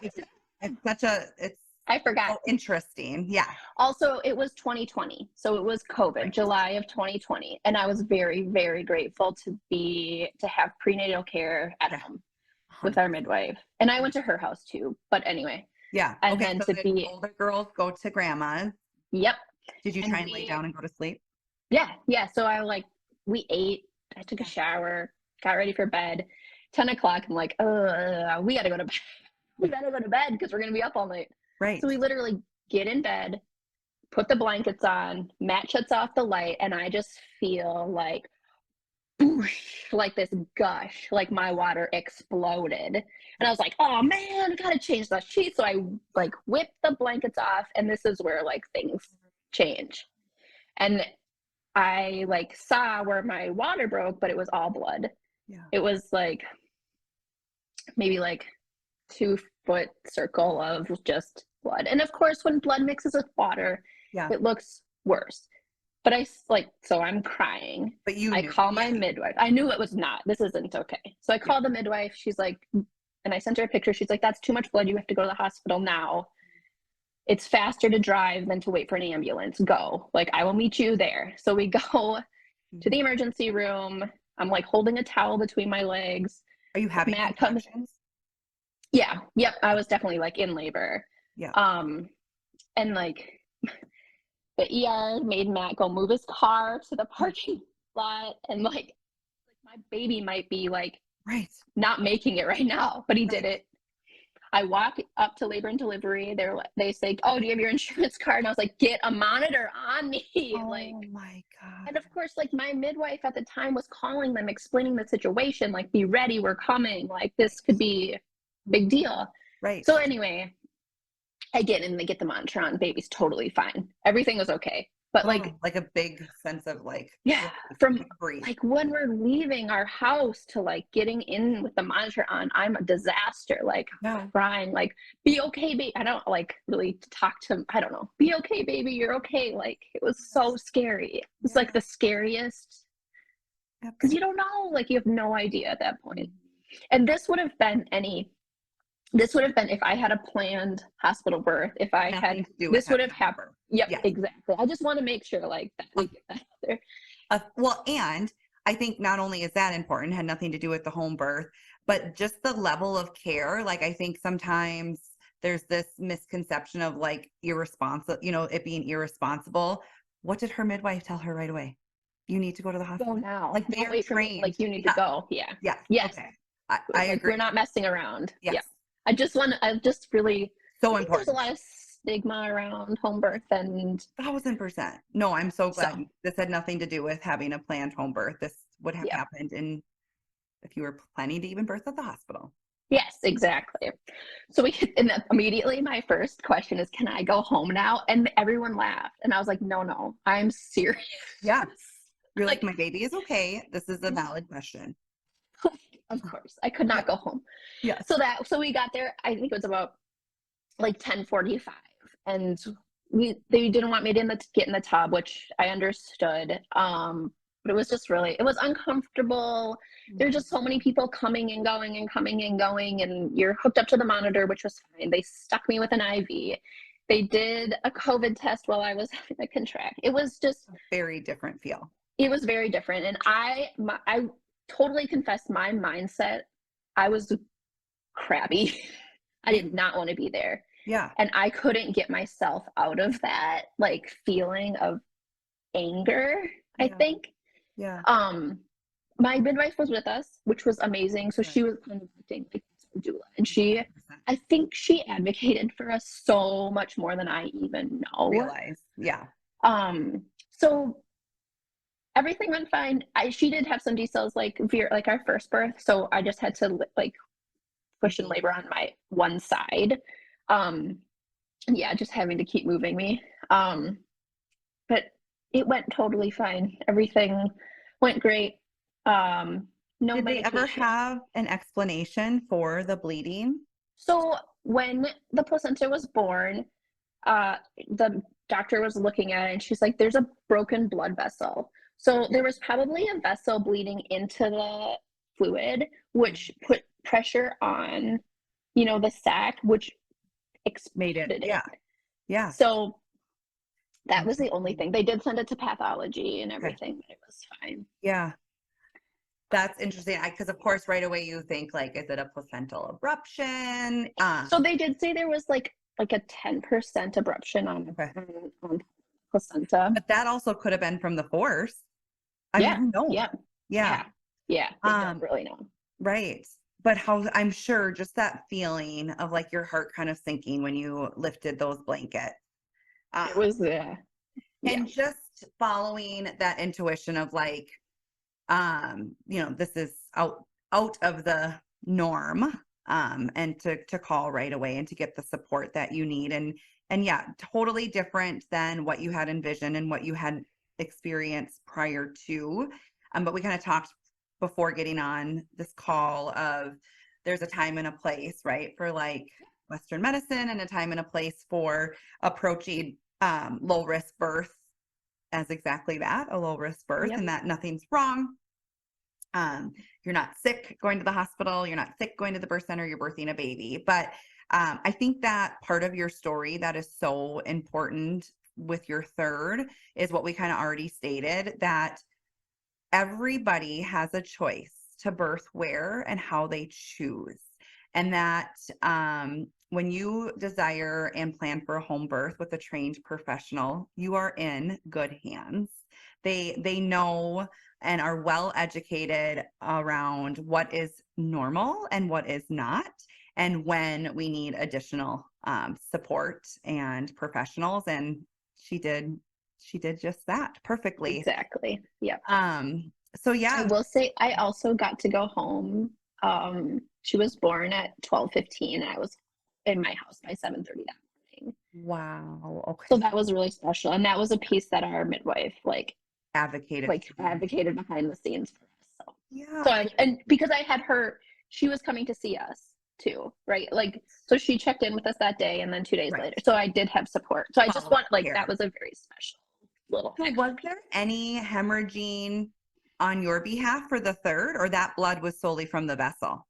[SPEAKER 2] forgot.
[SPEAKER 1] So interesting. Yeah.
[SPEAKER 2] Also, it was 2020. So it was COVID, July of 2020. And I was very, very grateful to have prenatal care at home with our midwife. And I went to her house too. But anyway.
[SPEAKER 1] Yeah.
[SPEAKER 2] And then
[SPEAKER 1] so older girls go to grandma's.
[SPEAKER 2] Yep.
[SPEAKER 1] Did you try and lay down and go to sleep?
[SPEAKER 2] Yeah. Yeah. So we ate, I took a shower, got ready for bed. 10 o'clock, I'm like, we got to go to bed. We gotta go to bed because we're gonna be up all night.
[SPEAKER 1] Right.
[SPEAKER 2] So we literally get in bed, put the blankets on, Matt shuts off the light, and I just feel like like this gush, like my water exploded. And I was like, oh man, I gotta change the sheets. So I like whipped the blankets off, and this is where like things change. And I like saw where my water broke, but it was all blood.
[SPEAKER 1] Yeah.
[SPEAKER 2] It was like maybe like 2-foot circle of just blood. And of course, when blood mixes with water,
[SPEAKER 1] Yeah.
[SPEAKER 2] it looks worse. But I like, so I'm crying.
[SPEAKER 1] But you
[SPEAKER 2] I
[SPEAKER 1] knew.
[SPEAKER 2] call my midwife. I knew it was not, this isn't okay. So I called the midwife. She's like, and I sent her a picture. She's like, that's too much blood. You have to go to the hospital now. It's faster to drive than to wait for an ambulance. Go. Like, I will meet you there. So we go to the emergency room. I'm like holding a towel between my legs.
[SPEAKER 1] Are you having
[SPEAKER 2] Matt comes. Yeah. Yep. I was definitely like in labor.
[SPEAKER 1] Yeah.
[SPEAKER 2] And like the ER made Matt go move his car to the parking lot, and like my baby might be like not making it right now, but he did it. I walk up to labor and delivery. They say, oh, do you have your insurance card? And I was like, get a monitor on me.
[SPEAKER 1] Oh
[SPEAKER 2] like,
[SPEAKER 1] my God.
[SPEAKER 2] And of course, like my midwife at the time was calling them, explaining the situation, like, be ready, we're coming. Like, this could be a big deal.
[SPEAKER 1] Right.
[SPEAKER 2] So anyway, I get in, they get the monitor on, baby's totally fine. Everything was okay. But like
[SPEAKER 1] a big sense of like,
[SPEAKER 2] yeah, from like when we're leaving our house to like getting in with the monitor on, I'm a disaster, like crying, like, be okay, baby. I don't like really talk to, I don't know, be okay, baby, you're okay. Like, it was so scary. It's like the scariest, because you don't know, like, you have no idea at that point. And this would have been if I had a planned hospital birth, if I had, this would have happened. Yep, exactly. I just want to make sure like that we get that out there.
[SPEAKER 1] Well, and I think not only is that important, had nothing to do with the home birth, but just the level of care. Like, I think sometimes there's this misconception of like irresponsible, it being irresponsible. What did her midwife tell her right away? You need to go to the hospital.
[SPEAKER 2] Go now.
[SPEAKER 1] Like,
[SPEAKER 2] don't wait for me. Like, you need to go. Yeah.
[SPEAKER 1] Yeah.
[SPEAKER 2] Yes.
[SPEAKER 1] Okay. I agree.
[SPEAKER 2] We're not messing around.
[SPEAKER 1] Yes.
[SPEAKER 2] Yeah. I just really,
[SPEAKER 1] so important.
[SPEAKER 2] There's a lot of stigma around home birth, and
[SPEAKER 1] 1000%. No, I'm so glad this had nothing to do with having a planned home birth. This would have happened if you were planning to even birth at the hospital.
[SPEAKER 2] Yes, exactly. So immediately my first question is, can I go home now? And everyone laughed. And I was like, no, I'm serious.
[SPEAKER 1] Yeah. You're like, my baby is okay. This is a valid question.
[SPEAKER 2] Of course. I could not go home.
[SPEAKER 1] Yeah.
[SPEAKER 2] So we got there, I think it was about like 10:45. And they didn't want me to get in the tub, which I understood. But it was just it was uncomfortable. There were just so many people coming and going and coming and going, and you're hooked up to the monitor, which was fine. They stuck me with an IV. They did a COVID test while I was having a contract. It was just
[SPEAKER 1] a very different feel.
[SPEAKER 2] It was very different. And I totally confess my mindset, I was crabby. I did not want to be there.
[SPEAKER 1] Yeah.
[SPEAKER 2] And I couldn't get myself out of that like feeling of anger, I think.
[SPEAKER 1] Yeah.
[SPEAKER 2] My midwife was with us, which was amazing. So she was kind of acting like a doula. And I think she advocated for us so much more than I even
[SPEAKER 1] realize. Yeah.
[SPEAKER 2] So everything went fine. She did have some details like our first birth. So I just had to like push in labor on my one side. Just having to keep moving me. But it went totally fine. Everything went great. No
[SPEAKER 1] Did they ever have an explanation for the bleeding?
[SPEAKER 2] So when the placenta was born, the doctor was looking at it and she's like, there's a broken blood vessel. So there was probably a vessel bleeding into the fluid, which put pressure on, the sac, which
[SPEAKER 1] made it. Yeah. Yeah.
[SPEAKER 2] So that was the only thing. They did send it to pathology and everything, but it was fine.
[SPEAKER 1] Yeah. That's interesting. Because of course, right away you think like, is it a placental abruption?
[SPEAKER 2] So they did say there was like a 10% abruption on placenta.
[SPEAKER 1] But that also could have been from the force. I don't know.
[SPEAKER 2] Yeah. They don't really know.
[SPEAKER 1] Right. But I'm sure just that feeling of like your heart kind of sinking when you lifted those blankets.
[SPEAKER 2] It was
[SPEAKER 1] and just following that intuition of like, this is out of the norm, and to call right away and to get the support that you need. And yeah, totally different than what you had envisioned and what you had experienced prior to. But we kind of talked before getting on this call of there's a time and a place, right? For like Western medicine, and a time and a place for approaching low risk birth as exactly that, a low risk birth,
[SPEAKER 2] Yep.
[SPEAKER 1] and that nothing's wrong. You're not sick going to the hospital. You're not sick going to the birth center. You're birthing a baby. But I think that part of your story that is so important with your third is what we kind of already stated, that everybody has a choice to birth where and how they choose. And that when you desire and plan for a home birth with a trained professional, you are in good hands. They know and are well educated around what is normal and what is not, and when we need additional support and professionals. And she did just that perfectly.
[SPEAKER 2] Exactly. Yep.
[SPEAKER 1] So
[SPEAKER 2] I
[SPEAKER 1] yeah.
[SPEAKER 2] will say I also got to go home. She was born at 12:15 and I was in my house by 7:30 that morning.
[SPEAKER 1] Wow.
[SPEAKER 2] So
[SPEAKER 1] Okay.
[SPEAKER 2] that was really special. And that was a piece that our midwife
[SPEAKER 1] Advocated.
[SPEAKER 2] advocated behind the scenes for us.
[SPEAKER 1] Yeah.
[SPEAKER 2] And because I had her, she was coming to see us too, right? Like, so she checked in with us that day and then 2 days
[SPEAKER 1] Right.
[SPEAKER 2] later. So I did have support. So I just
[SPEAKER 1] Follow-up
[SPEAKER 2] want, like,
[SPEAKER 1] care.
[SPEAKER 2] that was a very special little
[SPEAKER 1] So
[SPEAKER 2] thing.
[SPEAKER 1] was there any hemorrhaging on your behalf for the third, or that blood was solely from the vessel?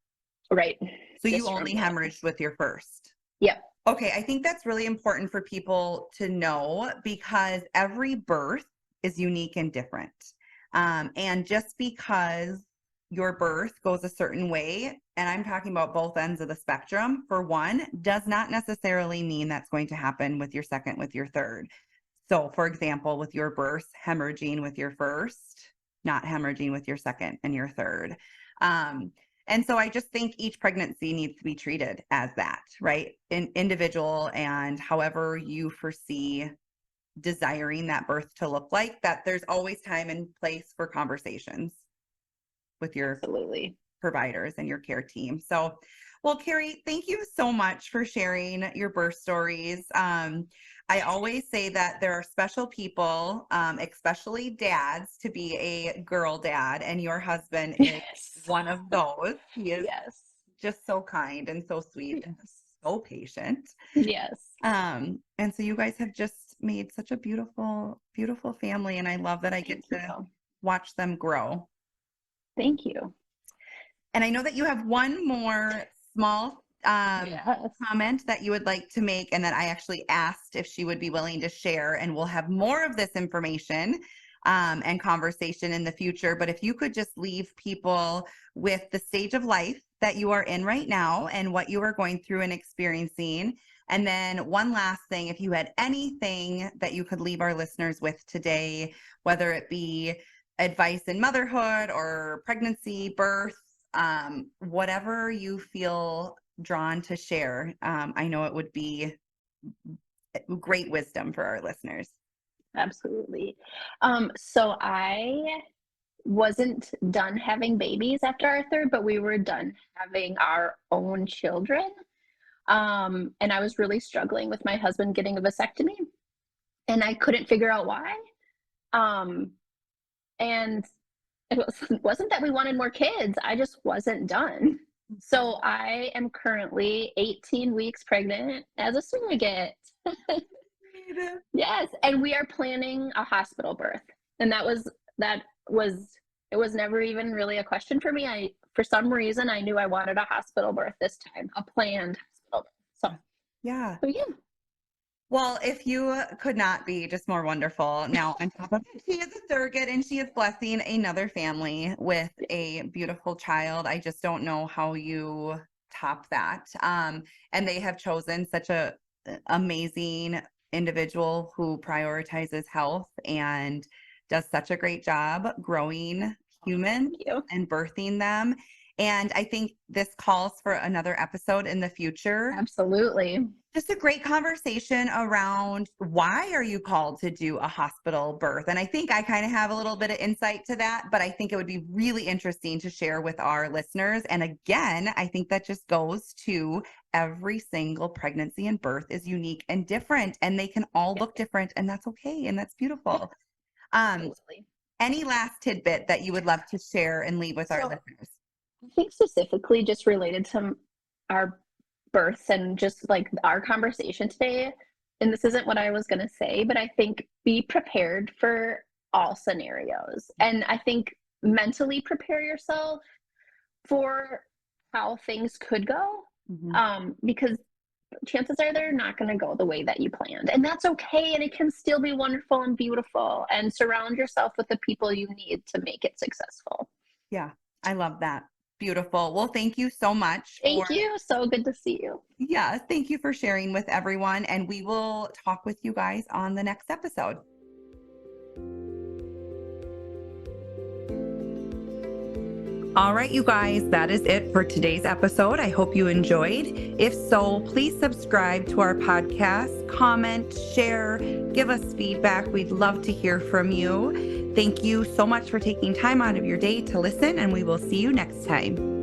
[SPEAKER 2] Right.
[SPEAKER 1] So you
[SPEAKER 2] Just
[SPEAKER 1] only
[SPEAKER 2] from the,
[SPEAKER 1] hemorrhaged with your first?
[SPEAKER 2] yep.
[SPEAKER 1] Okay, I think that's really important for people to know, because every birth is unique and different. And just because your birth goes a certain way, and I'm talking about both ends of the spectrum, for one, does not necessarily mean that's going to happen with your second, with your third. So, for example, with your birth, hemorrhaging with your first, not hemorrhaging with your second and your third. And so I just think each pregnancy needs to be treated as that, right? Individual, and however you foresee desiring that birth to look like, that there's always time and place for conversations with your
[SPEAKER 2] Absolutely.
[SPEAKER 1] providers and your care team. So, well, Kerry, thank you so much for sharing your birth stories. I always say that there are special people, especially dads, to be a girl dad, and your husband is
[SPEAKER 2] Yes.
[SPEAKER 1] one of those. He is
[SPEAKER 2] Yes.
[SPEAKER 1] just so kind and so sweet and
[SPEAKER 2] Yes.
[SPEAKER 1] so patient.
[SPEAKER 2] Yes.
[SPEAKER 1] And so you guys have just made such a beautiful, beautiful family, and I love that I get to watch them grow.
[SPEAKER 2] Thank you.
[SPEAKER 1] And I know that you have one more small
[SPEAKER 2] Yes.
[SPEAKER 1] comment that you would like to make, and that I actually asked if she would be willing to share, and we'll have more of this information and conversation in the future. But if you could just leave people with the stage of life that you are in right now and what you are going through and experiencing. And then one last thing, if you had anything that you could leave our listeners with today, whether it be advice in motherhood or pregnancy, birth, whatever you feel drawn to share, I know it would be great wisdom for our listeners.
[SPEAKER 2] Absolutely. So I wasn't done having babies after our third, but we were done having our own children. And I was really struggling with my husband getting a vasectomy, and I couldn't figure out why. And wasn't that we wanted more kids. I just wasn't done. So I am currently 18 weeks pregnant as a surrogate. Yes, and we are planning a hospital birth. And it was never even really a question for me. For some reason I knew I wanted a hospital birth this time, a planned hospital birth. So
[SPEAKER 1] yeah.
[SPEAKER 2] yeah.
[SPEAKER 1] Well, if you could not be just more wonderful. Now, on top of it, she is a surrogate, and she is blessing another family with a beautiful child. I just don't know how you top that. And they have chosen such a amazing individual who prioritizes health and does such a great job growing humans
[SPEAKER 2] Thank you.
[SPEAKER 1] and birthing them. And I think this calls for another episode in the future.
[SPEAKER 2] Absolutely.
[SPEAKER 1] Just a great conversation around why are you called to do a hospital birth? And I think I kind of have a little bit of insight to that, but I think it would be really interesting to share with our listeners. And again, I think that just goes to every single pregnancy and birth is unique and different, and they can all look different, and that's okay. And that's beautiful.
[SPEAKER 2] Absolutely.
[SPEAKER 1] Any last tidbit that you would love to share and leave with our listeners?
[SPEAKER 2] I think specifically just related to our births and just like our conversation today, and this isn't what I was going to say, but I think be prepared for all scenarios. And I think mentally prepare yourself for how things could go, because chances are they're not going to go the way that you planned. And that's okay. And it can still be wonderful and beautiful. And surround yourself with the people you need to make it successful.
[SPEAKER 1] Yeah, I love that. Beautiful. Well, thank you so much.
[SPEAKER 2] Thank you. So good to see you.
[SPEAKER 1] Yeah, thank you for sharing with everyone. And we will talk with you guys on the next episode. All right, you guys, that is it for today's episode. I hope you enjoyed. If so, please subscribe to our podcast, comment, share, give us feedback. We'd love to hear from you. Thank you so much for taking time out of your day to listen, and we will see you next time.